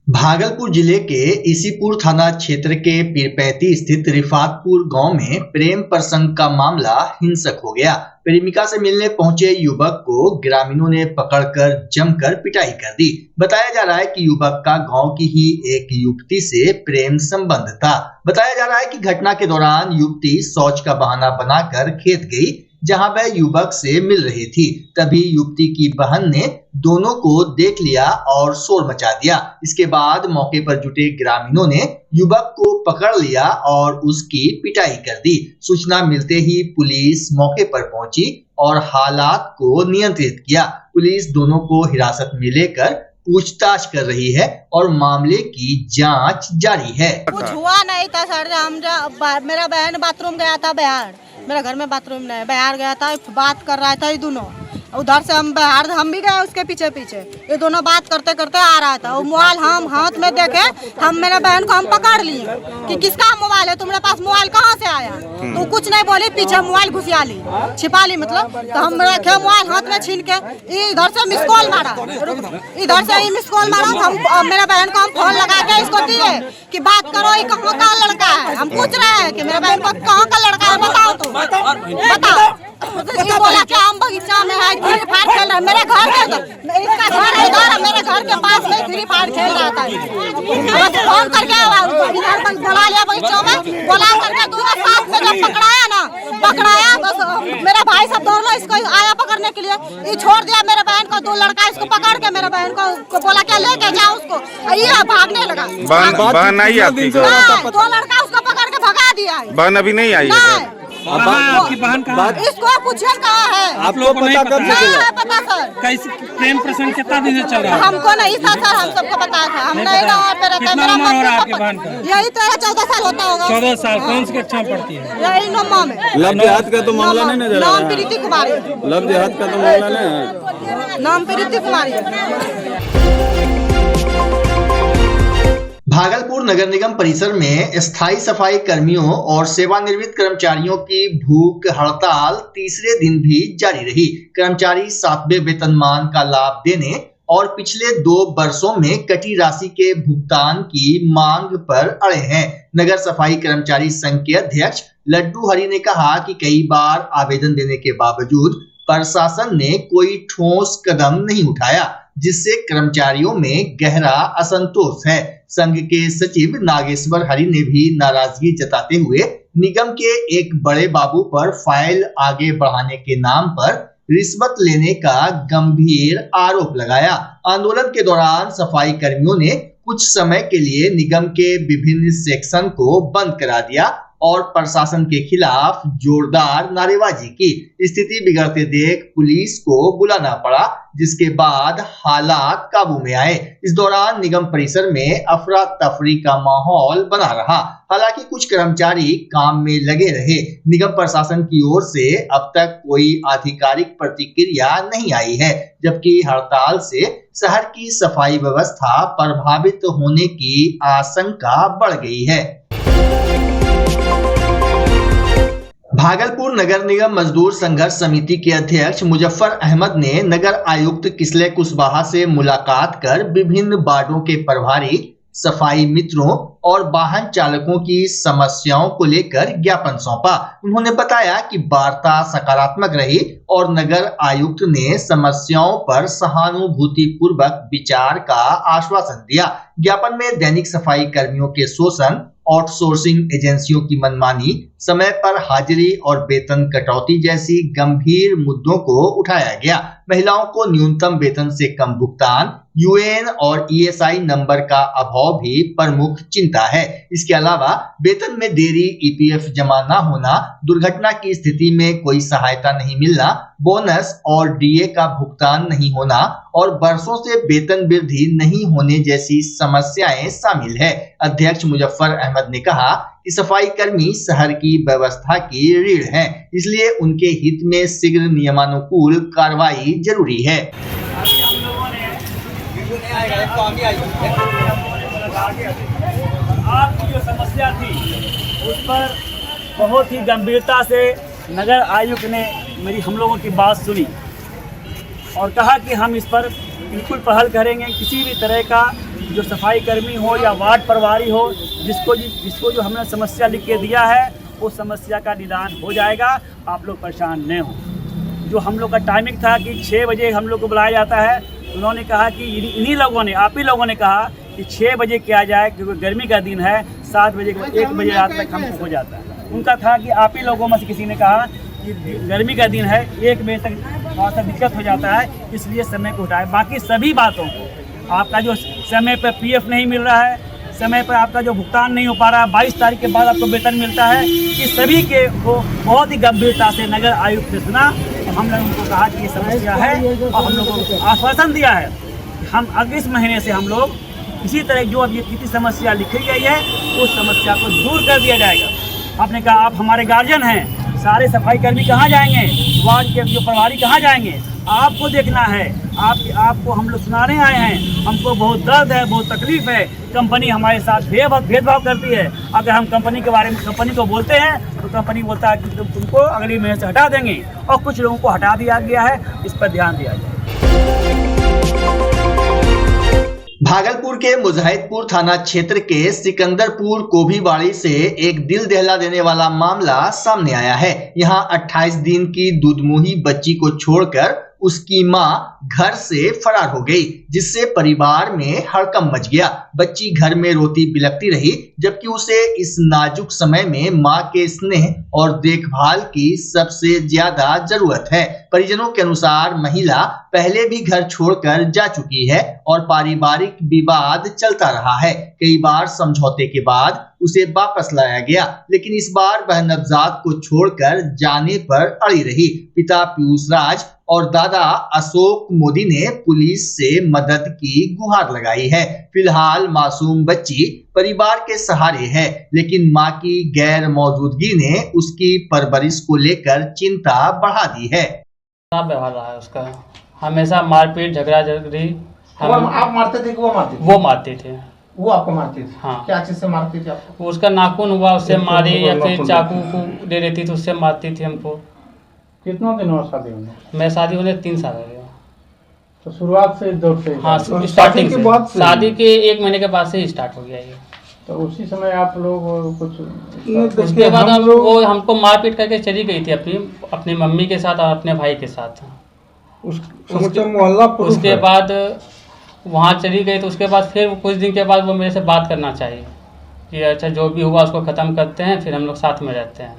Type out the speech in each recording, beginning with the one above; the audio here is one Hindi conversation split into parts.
भागलपुर जिले के इसीपुर थाना क्षेत्र के पीरपैंती स्थित रिफातपुर गांव में प्रेम प्रसंग का मामला हिंसक हो गया। प्रेमिका से मिलने पहुंचे युवक को ग्रामीणों ने पकड़कर जमकर पिटाई कर दी। बताया जा रहा है कि युवक का गांव की ही एक युवती से प्रेम संबंध था। बताया जा रहा है कि घटना के दौरान युवती शौच का बहाना बनाकर खेत गई, जहां वह युवक से मिल रही थी। तभी युवती की बहन ने दोनों को देख लिया और शोर मचा दिया। इसके बाद मौके पर जुटे ग्रामीणों ने युवक को पकड़ लिया और उसकी पिटाई कर दी। सूचना मिलते ही पुलिस मौके पर पहुंची और हालात को नियंत्रित किया। पुलिस दोनों को हिरासत में लेकर पूछताछ कर रही है और मामले की जांच जारी है। कुछ हुआ नहीं था सर, मेरा बहन बाथरूम गया था बिहार, मेरा घर में बाथरूम नहीं, बिहार गया था, बात कर रहा था। ये दोनों उधर से हम बिहार, हम भी गए उसके पीछे पीछे। ये दोनों बात करते करते आ रहा था। वो मोबाइल हम हाथ में देखे, हम मेरे बहन को हम पकड़ लिए कि किसका मोबाइल है, तुम्हारे पास मोबाइल कहाँ से आया? तो कुछ नहीं बोली, पीछे मोबाइल घुसिया ली, छिपा ली मतलब। तो हम रखे मोबाइल हाथ में छीन के, इधर से मिस कॉल मारा, इधर से ही मिस कॉल मारा। हम मेरे बहन को हम फोन लगा के इसको दिए कि बात करो, ये कहाँ का लड़का है। हम पूछ रहे हैं कि मेरे बहन को कहाँ का लड़का है, बताओ तुम, बताओ। ये बोला कि हम बगीचा में है, फ्री फायर खेल रहा है। मेरे घर में, इसका घर है इधर, मेरे घर के पास में फ्री फायर खेल रहा था। फोन करके इधर बुला लिया बगीचा में, बुला करके दोनों साथ में जब पकड़ाया तो मेरा भाई सब दोनों इसको आया पकड़ने के लिए। ये छोड़ दिया मेरे बहन को, दो लड़का इसको पकड़ के मेरे बहन को बोला क्या लेके जाओ उसको, ये भागने लगा। बहन नहीं आती, दो लड़का उसको पकड़ के भगा दिया। बहन अभी नहीं आई है। आपकी बहन कहाँ है? इसको पूछिए कहाँ है। आप लोगों को नहीं पता सर। कैसे प्रेम प्रसंग कितना दिन से चल रहा है? हमको नहीं था सर, हम सबको पता था। हम नहीं रहा पे रहता। कितना उम्र हो रहा है आपकी बहन का? यही 13-14 साल होता होगा। 14 साल। कौन सी कक्षा में पढ़ती है? यही नौमा में। लव जिहाद का तो मामला नहीं नजर आ रहा। नाम प्रीति कुमारी। लव जिहाद का तो मामला नहीं है। नाम प्रीति कुमारी। भागलपुर नगर निगम परिसर में स्थायी सफाई कर्मियों और सेवानिवृत्त कर्मचारियों की भूख हड़ताल तीसरे दिन भी जारी रही। कर्मचारी 7वें वेतनमान का लाभ देने और पिछले 2 वर्षों में कटी राशि के भुगतान की मांग पर अड़े हैं। नगर सफाई कर्मचारी संघ के अध्यक्ष लड्डू हरि ने कहा कि कई बार आवेदन देने के बावजूद प्रशासन ने कोई ठोस कदम नहीं उठाया, जिससे कर्मचारियों में गहरा असंतोष है। संघ के सचिव नागेश्वर हरि ने भी नाराजगी जताते हुए निगम के एक बड़े बाबू पर फाइल आगे बढ़ाने के नाम पर रिश्वत लेने का गंभीर आरोप लगाया। आंदोलन के दौरान सफाई कर्मियों ने कुछ समय के लिए निगम के विभिन्न सेक्शन को बंद करा दिया और प्रशासन के खिलाफ जोरदार नारेबाजी की। स्थिति बिगड़ते देख पुलिस को बुलाना पड़ा, जिसके बाद हालात काबू में आए। इस दौरान निगम परिसर में अफरा तफरी का माहौल बना रहा। हालांकि कुछ कर्मचारी काम में लगे रहे। निगम प्रशासन की ओर से अब तक कोई आधिकारिक प्रतिक्रिया नहीं आई है, जबकि हड़ताल से शहर की सफाई व्यवस्था प्रभावित होने की आशंका बढ़ गई है। भागलपुर नगर निगम मजदूर संघर्ष समिति के अध्यक्ष मुजफ्फर अहमद ने नगर आयुक्त किसले कुशवाहा से मुलाकात कर विभिन्न वार्डों के प्रभारी, सफाई मित्रों और वाहन चालकों की समस्याओं को लेकर ज्ञापन सौंपा। उन्होंने बताया कि वार्ता सकारात्मक रही और नगर आयुक्त ने समस्याओं पर सहानुभूतिपूर्वक विचार का आश्वासन दिया। ज्ञापन में दैनिक सफाई कर्मियों के शोषण, आउटसोर्सिंग एजेंसियों की मनमानी, समय पर हाजिरी और वेतन कटौती जैसी गंभीर मुद्दों को उठाया गया। महिलाओं को न्यूनतम वेतन से कम भुगतान, यूएएन और ईएसआई नंबर का अभाव भी प्रमुख चिंता है। इसके अलावा वेतन में देरी, ईपीएफ जमा न होना, दुर्घटना की स्थिति में कोई सहायता नहीं मिलना, बोनस और डीए का भुगतान नहीं होना और वर्षों से वेतन वृद्धि नहीं होने जैसी समस्याएं शामिल है। अध्यक्ष मुजफ्फर अहमद ने कहा कि सफाई कर्मी शहर की व्यवस्था की रीढ़ हैं, इसलिए उनके हित में शीघ्र नियमानुकूल कार्रवाई जरूरी है। आपकी जो समस्या थी उस पर बहुत ही गंभीरता से नगर आयुक्त ने हम लोगों की बात सुनी और कहा कि हम इस पर बिल्कुल पहल करेंगे। किसी भी तरह का जो सफाई कर्मी हो या वार्ड प्रभारी हो, जिसको जो हमने समस्या लिख के दिया है उस समस्या का निदान हो जाएगा। आप लोग परेशान न हो। जो हम लोग का टाइमिंग था कि 6 बजे हम लोग को बुलाया जाता है, उन्होंने कहा कि इन्हीं लोगों ने, आप ही लोगों ने कहा कि 6 बजे किया जाए क्योंकि गर्मी का दिन है, 7 बजे के बाद 1 बजे रात तक हमको हो जाता है। उनका था कि आप ही लोगों में से किसी ने कहा कि गर्मी का दिन है, 1 बजे तक थोड़ा सा दिक्कत हो जाता है, इसलिए समय को उठाए। बाकी सभी बातों को, आपका जो समय पर PF नहीं मिल रहा है, समय पर आपका जो भुगतान नहीं हो पा रहा है, 22 तारीख के बाद आपको वेतन मिलता है, कि सभी के को बहुत ही गंभीरता से नगर आयुक्त ने सुना। हमने उनको कहा कि ये समस्या है और हम लोगों को आश्वासन दिया है कि हम अगले महीने से हम लोग इसी तरह जो अब ये कितनी समस्या लिखी गई है उस समस्या को दूर कर दिया जाएगा। आपने कहा आप हमारे गार्जियन हैं, सारे सफाई कर्मी कहाँ जाएंगे, वार्ड के जो प्रभारी कहाँ जाएंगे, आपको देखना है। आपको हम लोग सुनाने आए हैं, हमको बहुत दर्द है, बहुत तकलीफ है, कंपनी हमारे साथ भेदभाव करती है। अगर हम कंपनी के बारे में कंपनी को बोलते हैं तो कंपनी बोलता है कि तुमको अगली महीने से हटा देंगे, और कुछ लोगों को हटा दिया गया है, इस पर ध्यान दिया जाए। भागलपुर के मुजाहिदपुर थाना क्षेत्र के सिकंदरपुर कोभीबाड़ी से एक दिल दहला देने वाला मामला सामने आया है। यहां 28 दिन की दूधमुही बच्ची को छोड़कर उसकी मां घर से फरार हो गई, जिससे परिवार में हड़कंप मच गया। बच्ची घर में रोती बिलखती रही, जबकि उसे इस नाजुक समय में मां के स्नेह और देखभाल की सबसे ज्यादा जरूरत है। परिजनों के अनुसार महिला पहले भी घर छोड़कर जा चुकी है और पारिवारिक विवाद चलता रहा है। कई बार समझौते के बाद उसे वापस लाया गया, लेकिन इस बार वह नवजात को छोड़कर जाने पर अड़ी रही। पिता पीयूष राज और दादा अशोक मोदी ने पुलिस से मदद की गुहार लगाई है। फिलहाल मासूम बच्ची परिवार के सहारे है, लेकिन मां की गैर मौजूदगी ने उसकी परवरिश को लेकर चिंता बढ़ा दी है। व्यवहार रहा है उसका, हमेशा मारपीट झगड़ा झगड़ी। आप मारते थे कि वो मारते थे? वो मारते थे। वो आपको मारते थे? हाँ। क्या चीज से मारती थी आपको? उसका नाखून हुआ उससे मारी, या फिर चाकू को दे देती तो उससे मारती थी हमको। कितना दिन हुआ शादी होने? मैं शादी होने 3 साल हो गया। तो शुरुआत से दौर से? हाँ, स्टार्टिंग के बाद, शादी के 1 महीने के बाद से ही स्टार्ट हो गया ये। तो उसी समय आप लोग कुछ उसके बाद वो हमको मारपीट करके चली गई थी अपनी मम्मी के साथ और अपने भाई के साथ। उसके बाद वहाँ चली गई, तो उसके बाद फिर कुछ दिन के बाद वो मेरे से बात करना चाहिए कि अच्छा जो भी हुआ उसको ख़त्म करते हैं, फिर हम लोग साथ में रहते हैं।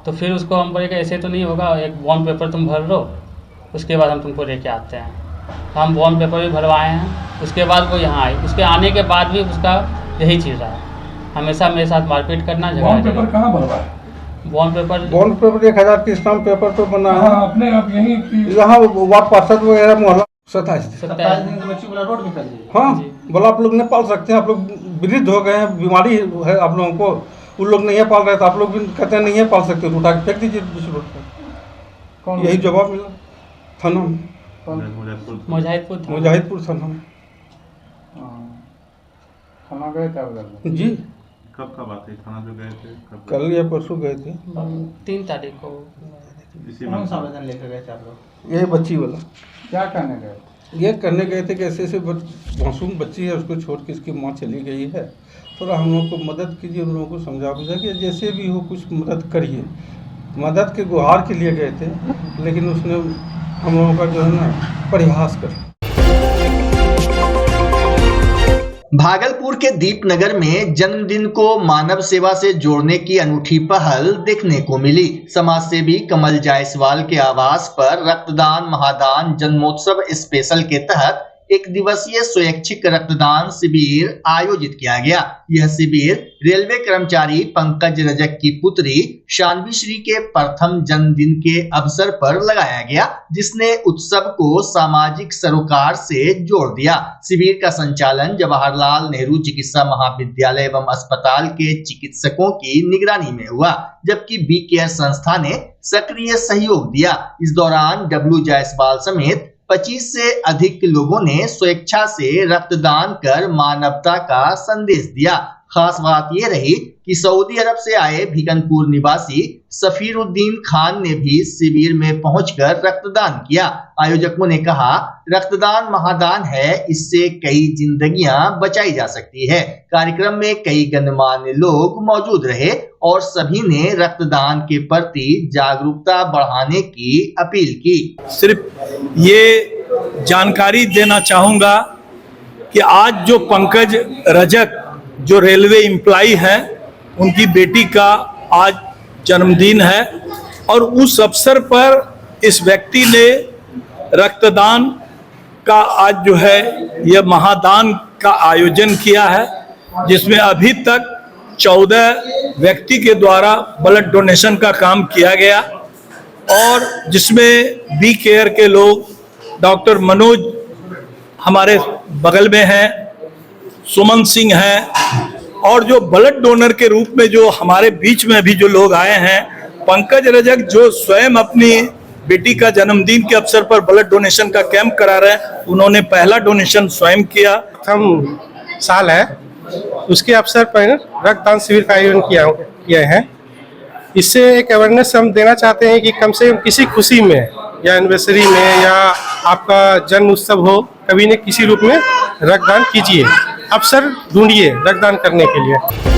तो फिर उसको हम बोले कि ऐसे तो नहीं होगा, एक बॉन्ड पेपर तुम भर लो, उसके बाद हम तुमको लेके आते हैं। तो हम बॉन्ड पेपर भी भरवाए हैं। उसके बाद वो यहाँ आई, उसके आने के बाद भी उसका यही चीज़ रहा, हमेशा मेरे साथ मारपीट करना। बॉन्ड पेपर कहाँ भरवाए? बॉन्ड पेपर 1000 की स्टाम्प पेपर तो बना है अपने आप यहीं यहाँ वार्ड पार्षद वगैरह मोहल्ला 27 दिन की बच्ची बोला रोड पे कर दी। हाँ, बोला आप लोग नहीं पाल सकते हैं, आप लोग वृद्ध हो गए हैं, बीमारी है आप लोगों को, उन लोग नहीं है पाल रहे, तो आप लोग भी कहते हैं नहीं है पाल सकते, उठा के फेंक दीजिए बीच रोड पर। यही जवाब मिला थाना में, मुजाहिदपुर थाना में। थाना गए थे जी? कब का बात है? थाना जो गए थे कल या परसों गए थे, 3 तारीख को। कौन सा आवेदन लेकर गए थे आप लोग? यही बच्ची वाला। क्या करने गए? ये करने गए थे कि ऐसे ऐसे मासूम बच्ची है, उसको छोड़ के इसकी माँ चली गई है, थोड़ा हम लोगों को मदद कीजिए, उन लोगों को समझा बुझा कि जैसे भी हो कुछ मदद करिए। मदद के गुहार के लिए गए थे, लेकिन उसने हम लोगों का जो है ना परिहास कर। भागलपुर के दीपनगर में जन्मदिन को मानव सेवा से जोड़ने की अनूठी पहल देखने को मिली। समाज सेवी कमल जायसवाल के आवास पर रक्तदान महादान जन्मोत्सव स्पेशल के तहत 1 दिवसीय स्वैच्छिक रक्तदान शिविर आयोजित किया गया। यह शिविर रेलवे कर्मचारी पंकज रजक की पुत्री शानवी श्री के प्रथम जन्मदिन के अवसर पर लगाया गया, जिसने उत्सव को सामाजिक सरोकार से जोड़ दिया। शिविर का संचालन जवाहरलाल नेहरू चिकित्सा महाविद्यालय एवं अस्पताल के चिकित्सकों की निगरानी में हुआ, जबकि बी केयर संस्था ने सक्रिय सहयोग दिया। इस दौरान डब्ल्यू जायसवाल समेत 25 से अधिक लोगों ने स्वेच्छा से रक्तदान कर मानवता का संदेश दिया। खास बात ये रही कि सऊदी अरब से आए भिकनपुर निवासी सफीरुद्दीन खान ने भी शिविर में पहुंचकर रक्तदान किया। आयोजकों ने कहा, रक्तदान महादान है, इससे कई जिंदगियां बचाई जा सकती है। कार्यक्रम में कई गणमान्य लोग मौजूद रहे और सभी ने रक्तदान के प्रति जागरूकता बढ़ाने की अपील की। सिर्फ ये जानकारी देना चाहूंगा कि आज जो पंकज रजक जो रेलवे एम्प्लॉय हैं, उनकी बेटी का आज जन्मदिन है और उस अवसर पर इस व्यक्ति ने रक्तदान का आज जो है यह महादान का आयोजन किया है, जिसमें अभी तक 14 व्यक्ति के द्वारा ब्लड डोनेशन का काम किया गया और जिसमें बी केयर के लोग डॉक्टर मनोज हमारे बगल में हैं, सुमन सिंह हैं और जो ब्लड डोनर के रूप में जो हमारे बीच में भी जो लोग आए हैं, पंकज रजक जो स्वयं अपनी बेटी का जन्मदिन के अवसर पर ब्लड डोनेशन का कैंप करा रहे हैं, उन्होंने पहला डोनेशन स्वयं किया। प्रथम साल है, उसके अवसर पर रक्तदान शिविर का आयोजन किया है। इससे एक अवेयरनेस हम देना चाहते हैं कि कम से कम किसी खुशी में या एनिवर्सरी में या आपका जन्म उत्सव हो, कभी न किसी रूप में रक्तदान कीजिए, अवसर ढूंढिए रक्तदान करने के लिए।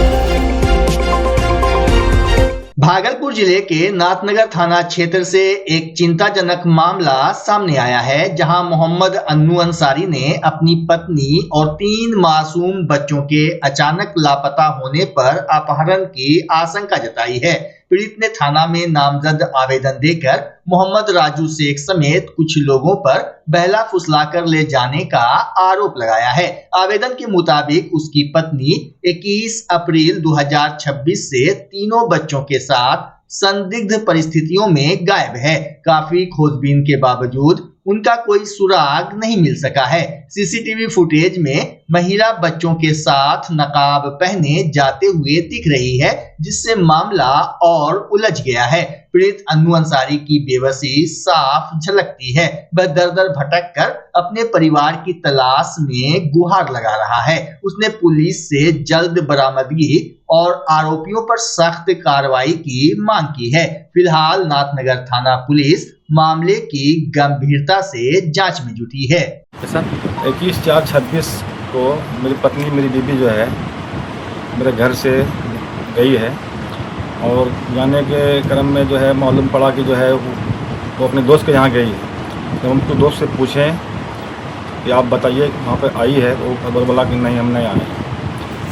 भागलपुर जिले के नाथनगर थाना क्षेत्र से एक चिंताजनक मामला सामने आया है, जहां मोहम्मद अन्नू अंसारी ने अपनी पत्नी और 3 मासूम बच्चों के अचानक लापता होने पर अपहरण की आशंका जताई है। पीड़ित ने थाना में नामजद आवेदन देकर मोहम्मद राजू शेख समेत कुछ लोगों पर बहला फुसलाकर ले जाने का आरोप लगाया है। आवेदन के मुताबिक उसकी पत्नी 21 अप्रैल 2026 से तीनों बच्चों के साथ संदिग्ध परिस्थितियों में गायब है। काफी खोजबीन के बावजूद उनका कोई सुराग नहीं मिल सका है। सीसीटीवी फुटेज में महिला बच्चों के साथ नकाब पहने जाते हुए दिख रही है, जिससे मामला और उलझ गया है। पीड़ित अन्नू अंसारी की बेबसी साफ झलकती है। वह दर-दर भटक कर अपने परिवार की तलाश में गुहार लगा रहा है। उसने पुलिस से जल्द बरामदगी और आरोपियों पर सख्त कार्रवाई की मांग की है। फिलहाल नाथनगर थाना पुलिस मामले की गंभीरता से जांच में जुटी है। 21/4/26 को मेरी पत्नी, मेरी बीबी जो है मेरे घर से गई है और जाने के क्रम में जो है मालूम पड़ा कि जो है वो अपने दोस्त के यहाँ गई है। तो हम तो दोस्त से पूछें कि आप बताइए वहाँ पे आई है, तो खबर बोला कि नहीं हम नहीं आए,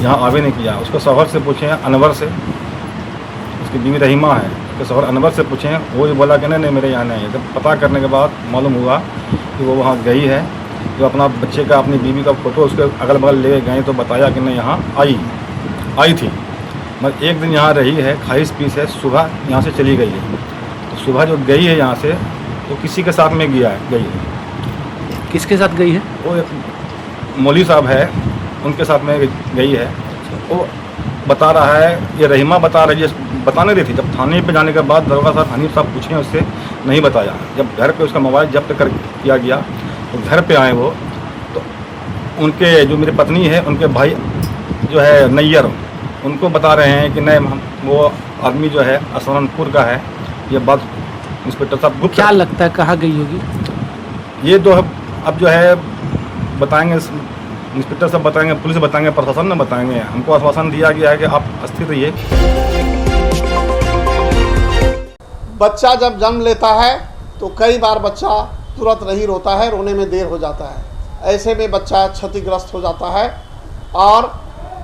यहाँ आवे नहीं किया। उसको शौहर से पूछें, अनवर से, उसकी बीवी रहीमा है, उसके शौहर अनवर से पूछें, वो ये बोला कि नहीं मेरे यहाँ नहीं है। जब पता करने के बाद मालूम हुआ कि वो वहाँ गई है, जो अपना बच्चे का, अपनी बीवी का फ़ोटो उसके अगल बगल ले गए तो बताया कि नहीं यहाँ आई थी, मगर एक दिन यहाँ रही है, खाइश पीस है, सुबह यहाँ से चली गई है। तो सुबह जो गई है यहाँ से तो किसी के साथ में गई है। किसके साथ गई है? वो एक मौलवी साहब है, उनके साथ में गई है। वो बता रहा है, ये रहीमा बता रही है, बताने रही थी। जब थाने पे जाने के बाद दरोगा साहब, हनीफ साहब पूछे, उससे नहीं बताया। जब घर पे उसका मोबाइल जब्त कर किया गया तो घर पे आए वो, तो उनके जो मेरी पत्नी है, उनके भाई जो है नैयर, उनको बता रहे हैं कि नहीं वो आदमी जो है असरनपुर का है। ये बात इंस्पेक्टर साहब गुप्त, क्या लगता है कहाँ गई होगी? ये तो अब जो है बताएंगे, इंस्पेक्टर साहब बताएंगे, पुलिस बताएंगे, प्रशासन ने बताएंगे। हमको आश्वासन दिया गया है कि आप स्थिर रहिए। बच्चा जब जन्म लेता है तो कई बार बच्चा तुरंत नहीं रोता है, रोने में देर हो जाता है। ऐसे में बच्चा क्षतिग्रस्त हो जाता है और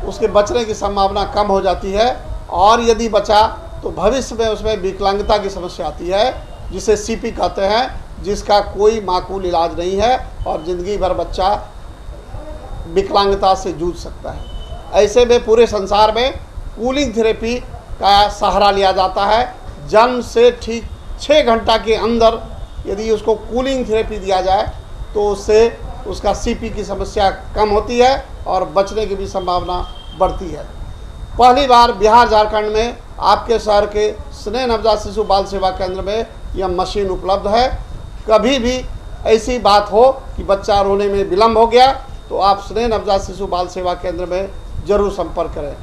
उसके बचने की संभावना कम हो जाती है। और यदि बचा तो भविष्य में उसमें विकलांगता की समस्या आती है, जिसे सीपी कहते हैं, जिसका कोई माकूल इलाज नहीं है और ज़िंदगी भर बच्चा विकलांगता से जूझ सकता है। ऐसे में पूरे संसार में कूलिंग थेरेपी का सहारा लिया जाता है। जन्म से ठीक 6 घंटा के अंदर यदि उसको कूलिंग थेरेपी दिया जाए तो उससे उसका सीपी की समस्या कम होती है और बचने की भी संभावना बढ़ती है। पहली बार बिहार झारखंड में आपके शहर के स्नेह नवजात शिशु बाल सेवा केंद्र में यह मशीन उपलब्ध है। कभी भी ऐसी बात हो कि बच्चा रोने में विलम्ब हो गया तो आप स्नेह नवजात शिशु बाल सेवा केंद्र में जरूर संपर्क करें।